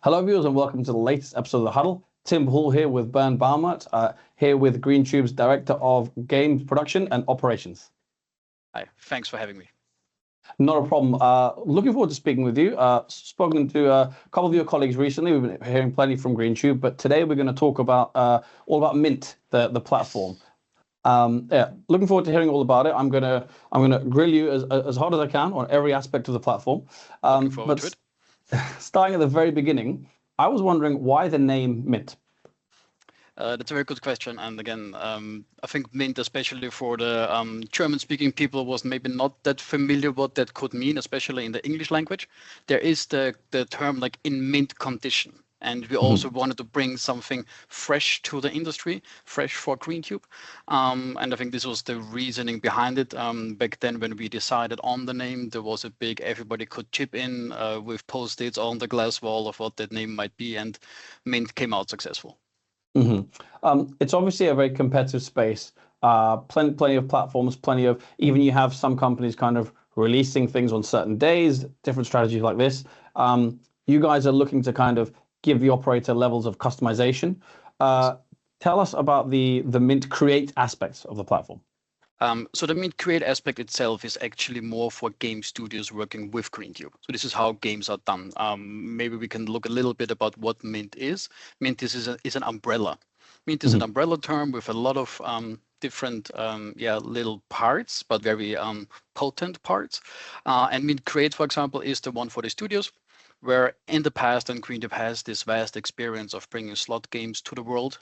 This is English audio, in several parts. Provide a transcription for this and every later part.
Hello, viewers, and welcome to the latest episode of The Huddle. Tim Poole here with Bernd Baumert, here with Greentube's Director of Games Production and Operations. Hi, thanks for having me. Not a problem. Looking forward to speaking with you. Spoken to a couple of your colleagues recently. We've been hearing plenty from Greentube, but today we're going to talk about all about Mynt, the platform. Yeah, looking forward to hearing all about it. I'm gonna grill you as hard as I can on every aspect of the platform. Looking forward to it. Starting at the very beginning, I was wondering why the name Mynt. That's a very good question. And again, I think Mynt, especially for the German-speaking people, was maybe not that familiar what that could mean, especially in the English language. There is the term like in mint condition. And we also wanted to bring something fresh to the industry, fresh for Greentube. And I think this was the reasoning behind it. Back then, when we decided on the name, there was a big, everybody could chip in with Post-its on the glass wall of what that name might be. And Mynt came out successful. It's obviously a very competitive space. Plenty of platforms, even you have some companies kind of releasing things on certain days, different strategies like this. You guys are looking to kind of give the operator levels of customization. Tell us about the Mynt Create aspects of the platform. So the Mynt Create aspect itself is actually more for game studios working with Greentube. So this is how games are done. Maybe we can look a little bit about what Mynt is. Mynt is an umbrella. Mynt is an umbrella term with a lot of different little parts, but very potent parts. And Mynt Create, for example, is the one for the studios, where in the past, and Greentube has this vast experience of bringing slot games to the world.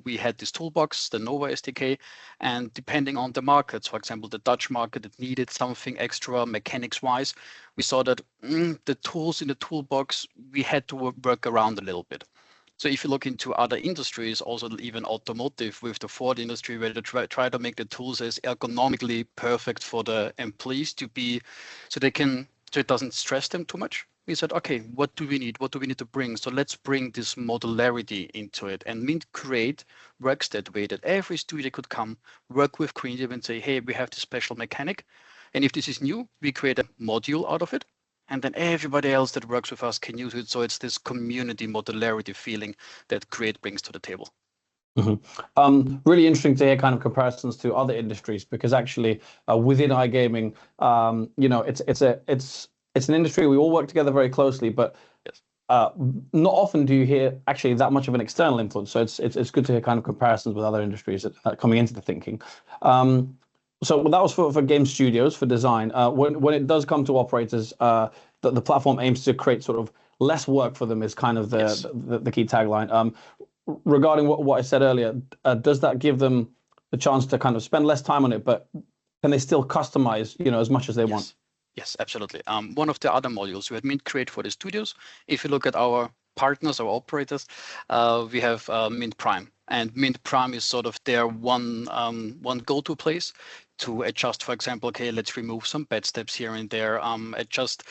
We had this toolbox, the Nova SDK, and depending on the markets, for example, the Dutch market that needed something extra mechanics-wise, we saw that the tools in the toolbox, we had to work around a little bit. So if you look into other industries, also even automotive with the Ford industry, where they try to make the tools as ergonomically perfect for the employees to be, so it doesn't stress them too much. We said, okay, what do we need? What do we need to bring? So let's bring this modularity into it. And Mynt Create works that way, that every studio could come, work with Greentube and say, hey, we have this special mechanic. And if this is new, we create a module out of it. And then everybody else that works with us can use it. So it's this community modularity feeling that Create brings to the table. Really interesting to hear kind of comparisons to other industries, because actually within iGaming, it's an industry we all work together very closely, but not often do you hear actually that much of an external influence. So it's good to hear kind of comparisons with other industries that are coming into the thinking. So that was for game studios, for design. When it does come to operators, the platform aims to create sort of less work for them is kind of the key tagline. Regarding what I said earlier, does that give them the chance to kind of spend less time on it, but can they still customize, as much as they want? Yes, absolutely. One of the other modules, we had Mynt Create for the studios. If you look at our partners, our operators, we have Mynt Prime. And Mynt Prime is sort of their one go-to place to adjust, for example, okay, let's remove some bad steps here and there, adjust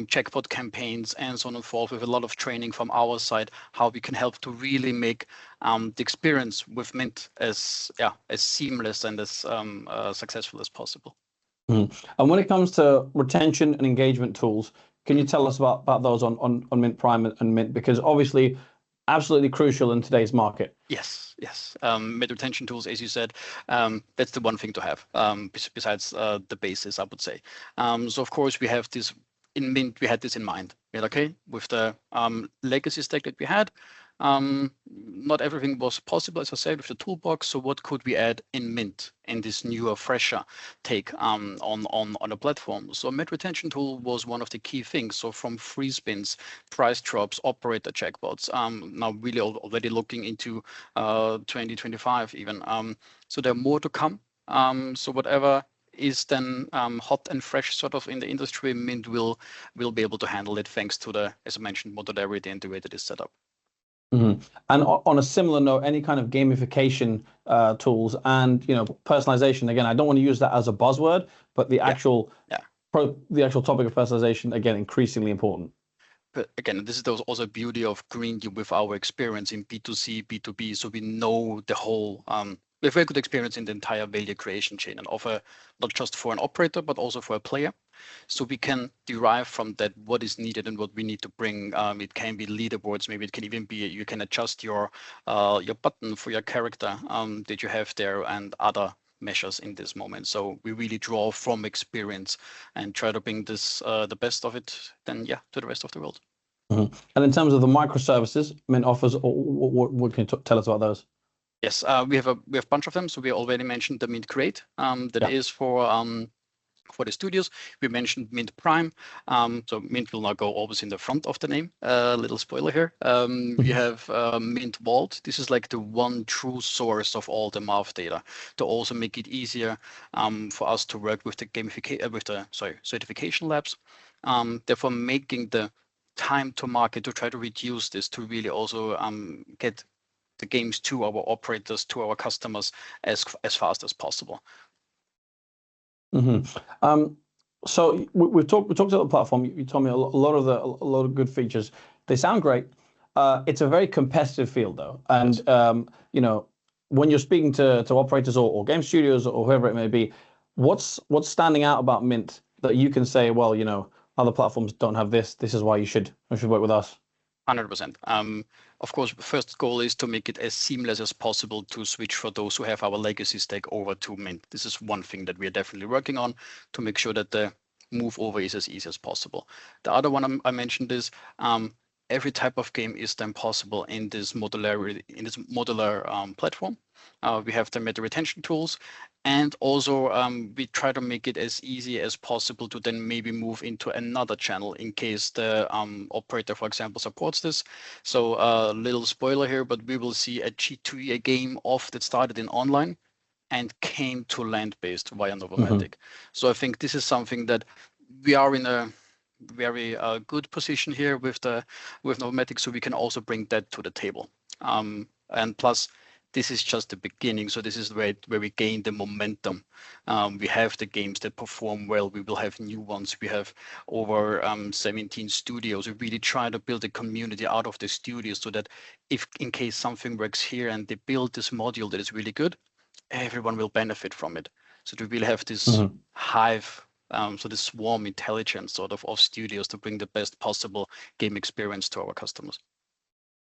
jackpot campaigns and so on and forth, with a lot of training from our side, how we can help to really make the experience with Mynt as seamless and as successful as possible. And when it comes to retention and engagement tools, can you tell us about those on Mynt Prime and Mynt? Because obviously, absolutely crucial in today's market. Yes. Mynt retention tools, as you said, that's the one thing to have, besides the basis, I would say. So of course, we have this in Mynt, we had this in mind. We had, okay, with the legacy stack that we had, not everything was possible, as I said, with the toolbox. So what could we add in Mynt, in this newer, fresher take on a platform? So Mynt retention tool was one of the key things. So from free spins, price drops, operator jackpots, now really already looking into 2025 even. So there are more to come. So whatever is then hot and fresh sort of in the industry, Mynt will be able to handle it, thanks to the, as I mentioned, modularity and the way that is set up. And on a similar note, any kind of gamification tools and personalization. Again, I don't want to use that as a buzzword, but the actual topic of personalization, again, increasingly important. But again, this is also a beauty of Greentube with our experience in B2C, B2B. So we know the whole we have very good experience in the entire value creation chain and offer not just for an operator, but also for a player. So we can derive from that what is needed and what we need to bring. It can be leaderboards, maybe it can even be, you can adjust your button for your character that you have there and other measures in this moment. So we really draw from experience and try to bring this, the best of it, then yeah, to the rest of the world. Mm-hmm. And in terms of the microservices Mynt offers, what can you tell us about those? Yes, we have a bunch of them. So we already mentioned the Mynt Create that is for the studios. We mentioned Mynt Prime. So Mynt will now go always in the front of the name. Little spoiler here. We have Mynt Vault. This is like the one true source of all the math data to also make it easier for us to work with the certification labs. Therefore, making the time to market to try to reduce this to really also get the games to our operators, to our customers as fast as possible. Mm-hmm. So we talked about the platform. You told me a lot of good features. They sound great. It's a very competitive field though, and you know, when you're speaking to operators or game studios or whoever it may be, what's standing out about Mynt that you can say, well, you know, other platforms don't have this. This is why you should work with us. 100%. Of course, first goal is to make it as seamless as possible to switch for those who have our legacy stack over to Mynt. This is one thing that we are definitely working on to make sure that the move over is as easy as possible. The other one I mentioned is every type of game is then possible in this modular platform. We have the meta retention tools, and also we try to make it as easy as possible to then maybe move into another channel in case the operator, for example, supports this. So little spoiler here, but we will see a G2E game that started in online and came to land-based via Novomatic. So I think this is something that we are in a very good position here with Novomatic, so we can also bring that to the table. And plus, this is just the beginning. So this is where we gain the momentum. We have the games that perform well. We will have new ones. We have over 17 studios. We really try to build a community out of the studios so that if in case something works here and they build this module that is really good, everyone will benefit from it. So we will have this hive, so this swarm intelligence sort of studios to bring the best possible game experience to our customers.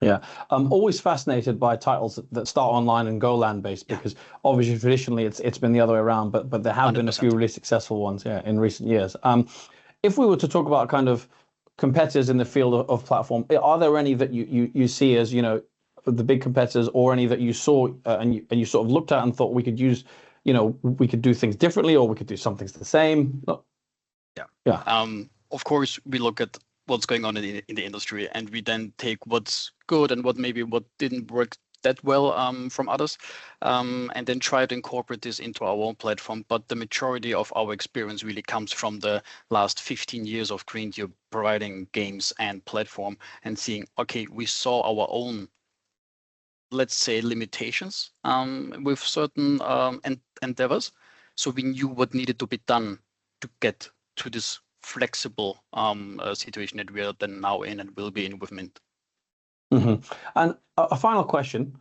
Yeah, I'm always fascinated by titles that start online and go land-based because obviously traditionally it's been the other way around, but there have 100%. Been a few really successful ones, in recent years. If we were to talk about kind of competitors in the field of platform, are there any that you see as, you know, the big competitors, or any that you saw and you sort of looked at and thought we could use, you know, we could do things differently or we could do some things the same? Of course, we look at what's going on in the industry, and we then take what's good and what didn't work that well from others, and then try to incorporate this into our own platform. But the majority of our experience really comes from the last 15 years of Greentube providing games and platform and seeing, okay, we saw our own, let's say, limitations with certain endeavors. So we knew what needed to be done to get to this flexible situation that we are then now in and will be in with Mynt. And a final question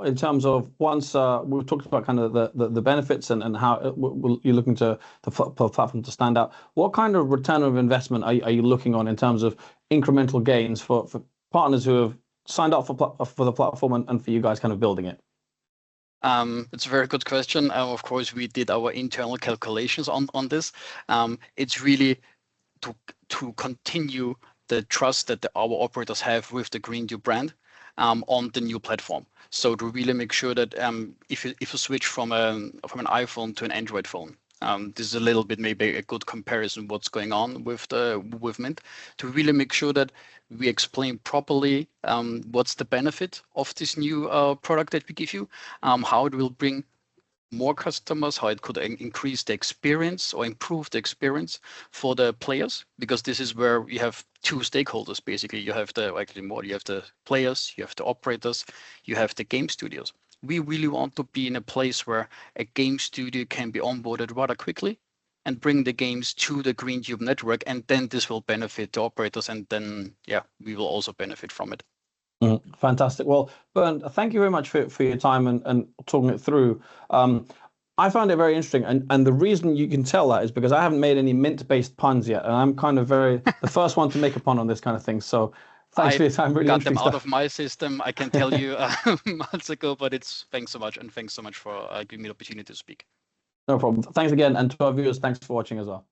in terms of once we've talked about kind of the benefits and how you're looking to the platform to stand out. What kind of return of investment are you looking on in terms of incremental gains for partners who have signed up for the platform and for you guys kind of building it? It's a very good question. Of course, we did our internal calculations on this. It's really to continue the trust that our operators have with the Greentube brand on the new platform. So to really make sure that if you switch from an iPhone to an Android phone, this is a little bit maybe a good comparison what's going on with Mynt, to really make sure that we explain properly what's the benefit of this new product that we give you, how it will bring more customers, how it could increase the experience or improve the experience for the players, because this is where we have two stakeholders. Basically, you have you have the players, you have the operators, you have the game studios. We really want to be in a place where a game studio can be onboarded rather quickly and bring the games to the Greentube network, and then this will benefit the operators, and then we will also benefit from it. Fantastic. Well, Bernd, thank you very much for your time and talking it through. I found it very interesting, and the reason you can tell that is because I haven't made any mint-based puns yet, and I'm kind of the first one to make a pun on this kind of thing. So thanks for your time. Really got them interesting out stuff. of my system. I can tell you months ago, but thanks so much, and thanks so much for giving me the opportunity to speak. No problem. Thanks again, and to our viewers, thanks for watching as well.